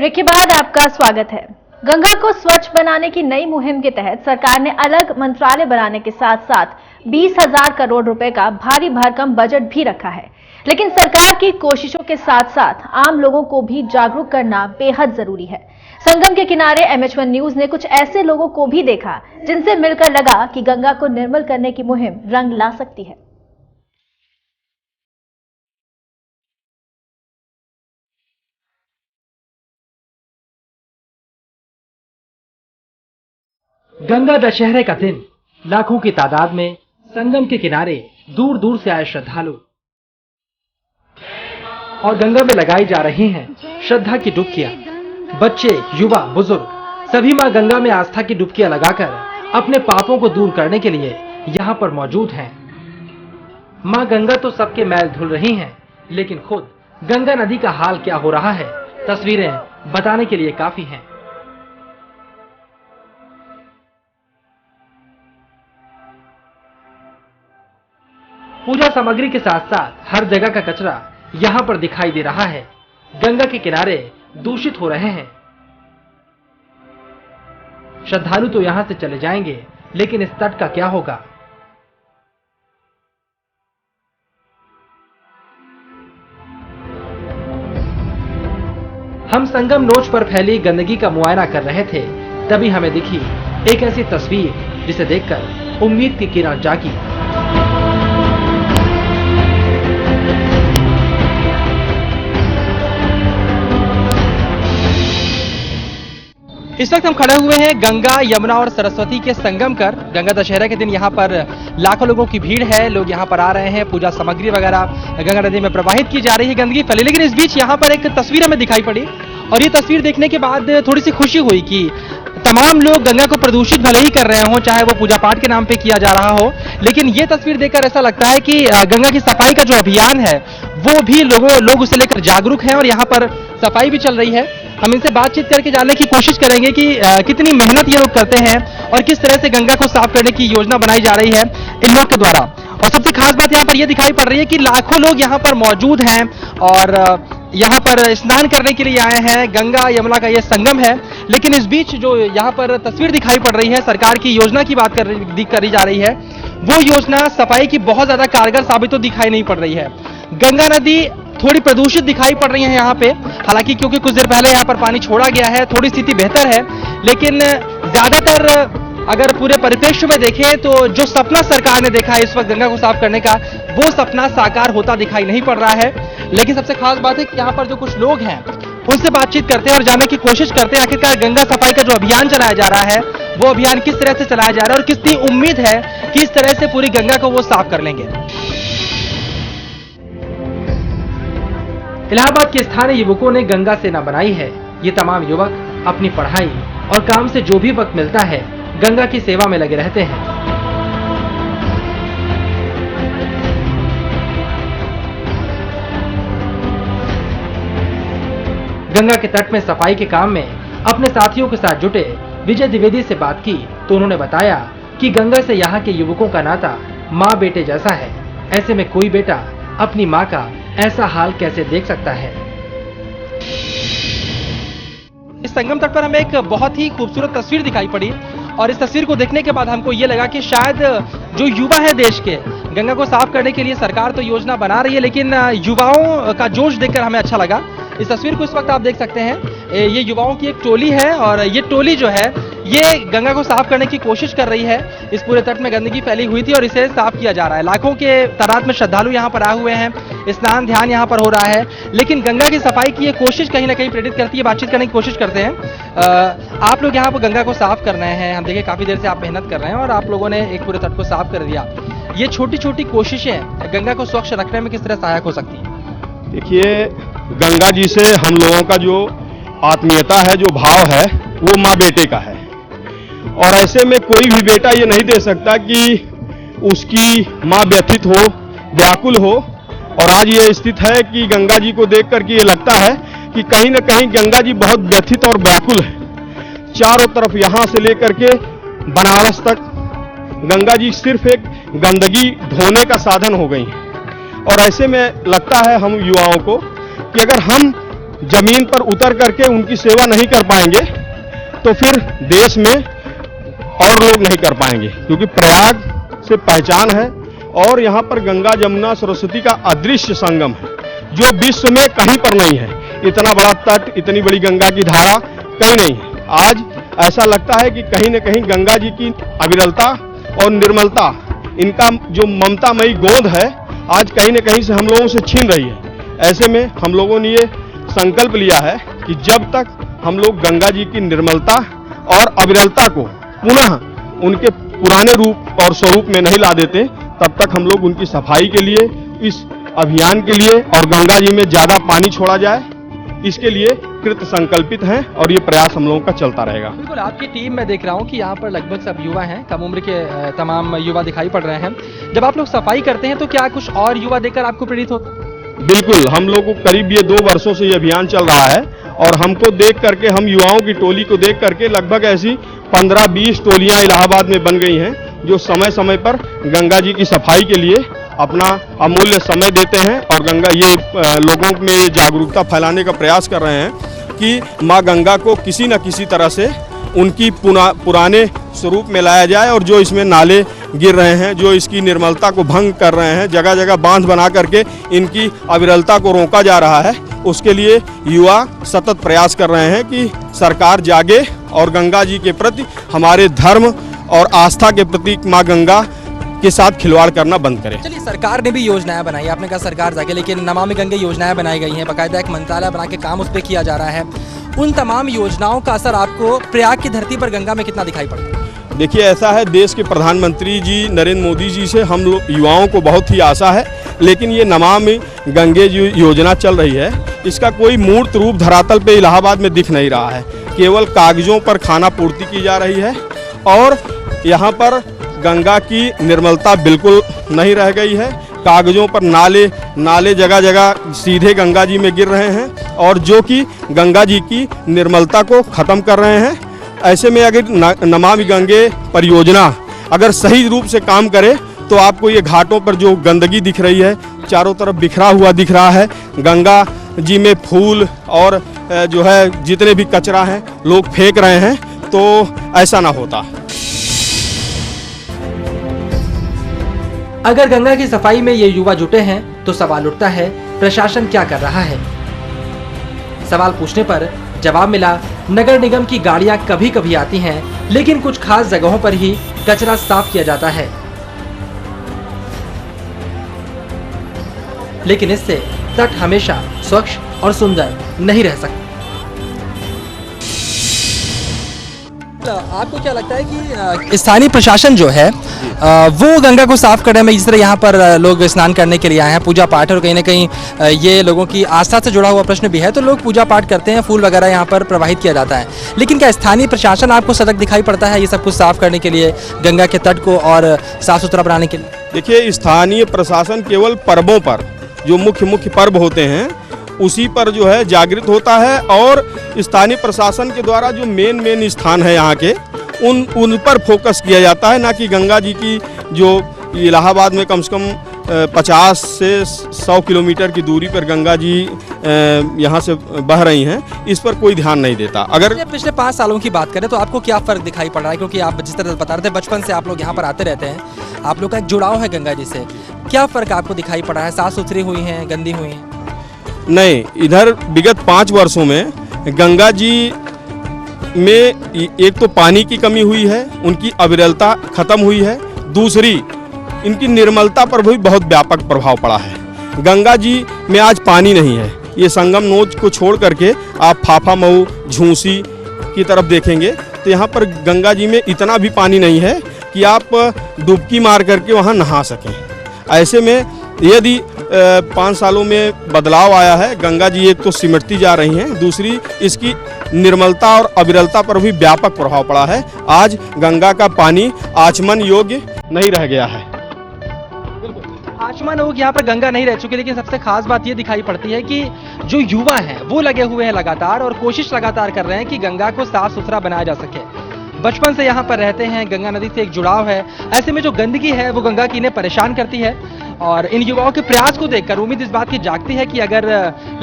Break के बाद आपका स्वागत है। गंगा को स्वच्छ बनाने की नई मुहिम के तहत सरकार ने अलग मंत्रालय बनाने के साथ साथ 20,000 करोड़ रुपए का भारी भरकम बजट भी रखा है। लेकिन सरकार की कोशिशों के साथ साथ आम लोगों को भी जागरूक करना बेहद जरूरी है। संगम के किनारे MH1 न्यूज ने कुछ ऐसे लोगों को भी देखा जिनसे मिलकर लगा कि गंगा को निर्मल करने की मुहिम रंग ला सकती है। गंगा दशहरे का दिन, लाखों की तादाद में संगम के किनारे दूर दूर से आए श्रद्धालु और गंगा में लगाई जा रही हैं श्रद्धा की डुबकियां। बच्चे, युवा, बुजुर्ग सभी मां गंगा में आस्था की डुबकियां लगाकर अपने पापों को दूर करने के लिए यहां पर मौजूद हैं। मां गंगा तो सबके मैल धुल रही हैं, लेकिन खुद गंगा नदी का हाल क्या हो रहा है, तस्वीरें बताने के लिए काफी हैं। पूजा सामग्री के साथ साथ हर जगह का कचरा यहां पर दिखाई दे रहा है। गंगा के किनारे दूषित हो रहे हैं। श्रद्धालु तो यहां से चले जाएंगे, लेकिन इस तट का क्या होगा? हम संगम नोच पर फैली गंदगी का मुआयना कर रहे थे, तभी हमें दिखी एक ऐसी तस्वीर जिसे देखकर उम्मीद की किरण जागी। इस वक्त हम खड़े हुए हैं गंगा, यमुना और सरस्वती के संगम कर। गंगा दशहरा के दिन यहाँ पर लाखों लोगों की भीड़ है। लोग यहाँ पर आ रहे हैं, पूजा सामग्री वगैरह गंगा नदी में प्रवाहित की जा रही है, गंदगी फैली। लेकिन इस बीच यहाँ पर एक तस्वीर हमें दिखाई पड़ी और ये तस्वीर देखने के बाद थोड़ी सी खुशी हुई कि तमाम लोग गंगा को प्रदूषित भले ही कर रहे हों, चाहे वो पूजा पाठ के नाम पे किया जा रहा हो, लेकिन ये तस्वीर देखकर ऐसा लगता है कि गंगा की सफाई का जो अभियान है वो भी लोग उसे लेकर जागरूक हैं और यहाँ पर सफाई भी चल रही है। हम इनसे बातचीत करके जानने की कोशिश करेंगे कि कितनी मेहनत ये लोग करते हैं और किस तरह से गंगा को साफ करने की योजना बनाई जा रही है इन लोग के द्वारा। और सबसे खास बात यहाँ पर यह दिखाई पड़ रही है कि लाखों लोग यहाँ पर मौजूद हैं और यहाँ पर स्नान करने के लिए आए हैं। गंगा यमुना का ये संगम है, लेकिन इस बीच जो यहाँ पर तस्वीर दिखाई पड़ रही है, सरकार की योजना की बात करी जा रही है, वो योजना सफाई की बहुत ज्यादा कारगर साबित तो दिखाई नहीं पड़ रही है। गंगा नदी थोड़ी प्रदूषित दिखाई पड़ रही है यहाँ पे, हालांकि क्योंकि कुछ देर पहले यहाँ पर पानी छोड़ा गया है, थोड़ी स्थिति बेहतर है, लेकिन ज्यादातर अगर पूरे परिप्रेक्ष्य में देखें तो जो सपना सरकार ने देखा है इस वक्त गंगा को साफ करने का, वो सपना साकार होता दिखाई नहीं पड़ रहा है। लेकिन सबसे खास बात है कि यहाँ पर जो कुछ लोग हैं उनसे बातचीत करते हैं और जानने की कोशिश करते हैं आखिरकार गंगा सफाई का जो अभियान चलाया जा रहा है वो अभियान किस तरह से चलाया जा रहा है और कितनी उम्मीद है कि इस तरह से पूरी गंगा को वो साफ कर लेंगे। इलाहाबाद के स्थानीय युवकों ने गंगा सेना बनाई है। ये तमाम युवक अपनी पढ़ाई और काम से जो भी वक्त मिलता है गंगा की सेवा में लगे रहते हैं। गंगा के तट में सफाई के काम में अपने साथियों के साथ जुटे विजय द्विवेदी से बात की तो उन्होंने बताया कि गंगा से यहाँ के युवकों का नाता माँ बेटे जैसा है। ऐसे में कोई बेटा अपनी माँ का ऐसा हाल कैसे देख सकता है। इस संगम तट पर हमें एक बहुत ही खूबसूरत तस्वीर दिखाई पड़ी और इस तस्वीर को देखने के बाद हमको ये लगा कि शायद जो युवा है देश के, गंगा को साफ करने के लिए सरकार तो योजना बना रही है, लेकिन युवाओं का जोश देखकर हमें अच्छा लगा। इस तस्वीर को इस वक्त आप देख सकते हैं, ये युवाओं की एक टोली है और ये टोली जो है ये गंगा को साफ करने की कोशिश कर रही है। इस पूरे तट में गंदगी फैली हुई थी और इसे साफ किया जा रहा है। लाखों के तादाद में श्रद्धालु यहाँ पर आए हुए हैं, स्नान ध्यान यहाँ पर हो रहा है, लेकिन गंगा की सफाई की ये कोशिश कहीं ना कहीं प्रेरित करती है। बातचीत करने की कोशिश करते हैं। आप लोग यहाँ पर गंगा को साफ कर रहे हैं, हम देखिए काफी देर से आप मेहनत कर रहे हैं और आप लोगों ने एक पूरे तट को साफ कर दिया। ये छोटी छोटी कोशिशें गंगा को स्वच्छ रखने में किस तरह सहायक हो सकती है? देखिए, गंगा जी से हम लोगों का जो आत्मीयता है, जो भाव है, वो माँ बेटे का है और ऐसे में कोई भी बेटा ये नहीं दे सकता कि उसकी माँ व्यथित हो, व्याकुल हो। और आज ये स्थिति है कि गंगा जी को देख करके ये लगता है कि कहीं न कहीं गंगा जी बहुत व्यथित और व्याकुल है। चारों तरफ यहाँ से लेकर के बनारस तक गंगा जी सिर्फ एक गंदगी धोने का साधन हो गई है और ऐसे में लगता है हम युवाओं को कि अगर हम जमीन पर उतर करके उनकी सेवा नहीं कर पाएंगे तो फिर देश में और लोग नहीं कर पाएंगे, क्योंकि प्रयाग से पहचान है और यहाँ पर गंगा जमुना सरस्वती का अदृश्य संगम है जो विश्व में कहीं पर नहीं है। इतना बड़ा तट, इतनी बड़ी गंगा की धारा कहीं नहीं है। आज ऐसा लगता है कि कहीं न कहीं गंगा जी की अविरलता और निर्मलता, इनका जो ममतामयी गोद है, आज कहीं न कहीं से हम लोगों से छीन रही है। ऐसे में हम लोगों ने ये संकल्प लिया है कि जब तक हम लोग गंगा जी की निर्मलता और अविरलता को पुनः उनके पुराने रूप और स्वरूप में नहीं ला देते, तब तक हम लोग उनकी सफाई के लिए, इस अभियान के लिए और गंगा जी में ज्यादा पानी छोड़ा जाए, इसके लिए कृत संकल्पित हैं और ये प्रयास हम लोगों का चलता रहेगा। बिल्कुल, आपकी टीम में देख रहा हूँ कि यहाँ पर लगभग सब युवा हैं, कम उम्र के तमाम युवा दिखाई पड़ रहे हैं। जब आप लोग सफाई करते हैं तो क्या कुछ और युवा देखकर आपको प्रेरित होता है? बिल्कुल, हम लोग को करीब ये 2 वर्षों से ये अभियान चल रहा है और हमको देख करके, हम युवाओं की टोली को देख करके लगभग ऐसी 15-20 टोलियां इलाहाबाद में बन गई हैं जो समय समय पर गंगा जी की सफाई के लिए अपना अमूल्य समय देते हैं और गंगा ये लोगों में जागरूकता फैलाने का प्रयास कर रहे हैं कि माँ गंगा को किसी न किसी तरह से उनकी पुराने स्वरूप में लाया जाए और जो इसमें नाले गिर रहे हैं, जो इसकी निर्मलता को भंग कर रहे हैं, जगह जगह बांध बना करके इनकी अविरलता को रोका जा रहा है, उसके लिए युवा सतत प्रयास कर रहे हैं कि सरकार जागे और गंगा जी के प्रति, हमारे धर्म और आस्था के प्रतीक माँ गंगा के साथ खिलवाड़ करना बंद करे। चलिए, सरकार ने भी योजनाएं बनाई, आपने कहा सरकार जाके, लेकिन नमामि गंगे योजनाएं बनाई गई हैं, बाकायदा एक मंत्रालय बना के काम उस पर किया जा रहा है। उन तमाम योजनाओं का असर आपको प्रयाग की धरती पर गंगा में कितना दिखाई पड़ता है? देखिए, ऐसा है, देश के प्रधानमंत्री जी नरेंद्र मोदी जी से हम लोग युवाओं को बहुत ही आशा है, लेकिन ये नमामि गंगे जो योजना चल रही है, इसका कोई मूर्त रूप धरातल पे इलाहाबाद में दिख नहीं रहा है। केवल कागजों पर खाना पूर्ति की जा रही है और यहाँ पर गंगा की निर्मलता बिल्कुल नहीं रह गई है। कागजों पर नाले जगह जगह सीधे गंगा जी में गिर रहे हैं और जो कि गंगा जी की निर्मलता को ख़त्म कर रहे हैं। ऐसे में अगर नमामि गंगे परियोजना अगर सही रूप से काम करे तो आपको ये घाटों पर जो गंदगी दिख रही है, चारों तरफ बिखरा हुआ दिख रहा है, गंगा जी में फूल और जो है जितने भी कचरा हैं लोग फेंक रहे हैं, तो ऐसा ना होता। अगर गंगा की सफाई में ये युवा जुटे हैं तो सवाल उठता है, प्रशासन क्या कर रहा है? सवाल पूछने पर जवाब मिला, नगर निगम की गाड़ियां कभी कभी आती हैं, लेकिन कुछ खास जगहों पर ही कचरा साफ किया जाता है, लेकिन इससे तट हमेशा स्वच्छ और सुंदर नहीं रह सकता। आपको क्या लगता है कि स्थानीय प्रशासन जो है वो गंगा को साफ करने में, जिस तरह यहाँ पर लोग स्नान करने के लिए आए हैं, पूजा पाठ, और कहीं ना कहीं ये लोगों की आस्था से जुड़ा हुआ प्रश्न भी है, तो लोग पूजा पाठ करते हैं, फूल वगैरह यहाँ पर प्रवाहित किया जाता है, लेकिन क्या स्थानीय प्रशासन आपको सतर्क दिखाई पड़ता है ये सब कुछ साफ करने के लिए, गंगा के तट को और साफ सुथरा बनाने के लिए? देखिए, स्थानीय प्रशासन केवल पर्वों पर, जो मुख्य पर्व होते हैं उसी पर जो है जागृत होता है और स्थानीय प्रशासन के द्वारा जो मेन स्थान है यहाँ के उन पर फोकस किया जाता है, ना कि गंगा जी की जो इलाहाबाद में कम से कम 50 से 100 किलोमीटर की दूरी पर गंगा जी यहाँ से बह रही हैं, इस पर कोई ध्यान नहीं देता। अगर पिछले 5 सालों की बात करें तो आपको क्या फ़र्क दिखाई पड़ रहा है? क्योंकि आप जिस तरह बता रहे थे बचपन से आप लोग यहाँ पर आते रहते हैं, आप लोग का एक जुड़ाव है गंगा जी से, क्या फ़र्क आपको दिखाई पड़ा है? साफ़ सुथरी हुई हैं, गंदी हुई हैं? नहीं, इधर विगत 5 वर्षों में गंगा जी में एक तो पानी की कमी हुई है, उनकी अविरलता खत्म हुई है, दूसरी इनकी निर्मलता पर भी बहुत व्यापक प्रभाव पड़ा है। गंगा जी में आज पानी नहीं है, ये संगम नोच को छोड़ करके आप फाफा मऊ, झूसी की तरफ देखेंगे तो यहाँ पर गंगा जी में इतना भी पानी नहीं है कि आप डुबकी मार करके वहाँ नहा सकें। ऐसे में यदि 5 सालों में बदलाव आया है, गंगा जी एक तो सिमटती जा रही हैं, दूसरी इसकी निर्मलता और अविरलता पर भी व्यापक प्रभाव पड़ा है। आज गंगा का पानी आचमन योग्य नहीं रह गया है। आचमन योग्य यहाँ पर गंगा नहीं रह चुकी, लेकिन सबसे खास बात ये दिखाई पड़ती है कि जो युवा हैं वो लगे हुए हैं लगातार और कोशिश लगातार कर रहे हैं कि गंगा को साफ सुथरा बनाया जा सके। बचपन से यहाँ पर रहते हैं, गंगा नदी से एक जुड़ाव है। ऐसे में जो गंदगी है वो गंगा की इन्हें परेशान करती है और इन युवाओं के प्रयास को देखकर उम्मीद इस बात की जागती है कि अगर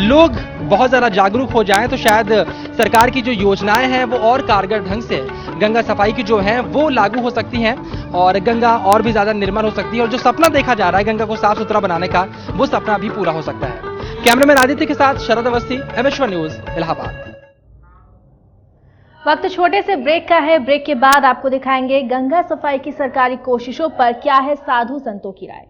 लोग बहुत ज्यादा जागरूक हो जाएं तो शायद सरकार की जो योजनाएं हैं वो और कारगर ढंग से गंगा सफाई की जो है वो लागू हो सकती हैं और गंगा और भी ज्यादा निर्मल हो सकती है और जो सपना देखा जा रहा है गंगा को साफ सुथरा बनाने का, वो सपना भी पूरा हो सकता है। कैमरामैन आदित्य के साथ शरद अवस्थी, MS1 न्यूज, इलाहाबाद। वक्त छोटे से ब्रेक का है। ब्रेक के बाद आपको दिखाएंगे गंगा सफाई की सरकारी कोशिशों पर क्या है साधु संतों की राय।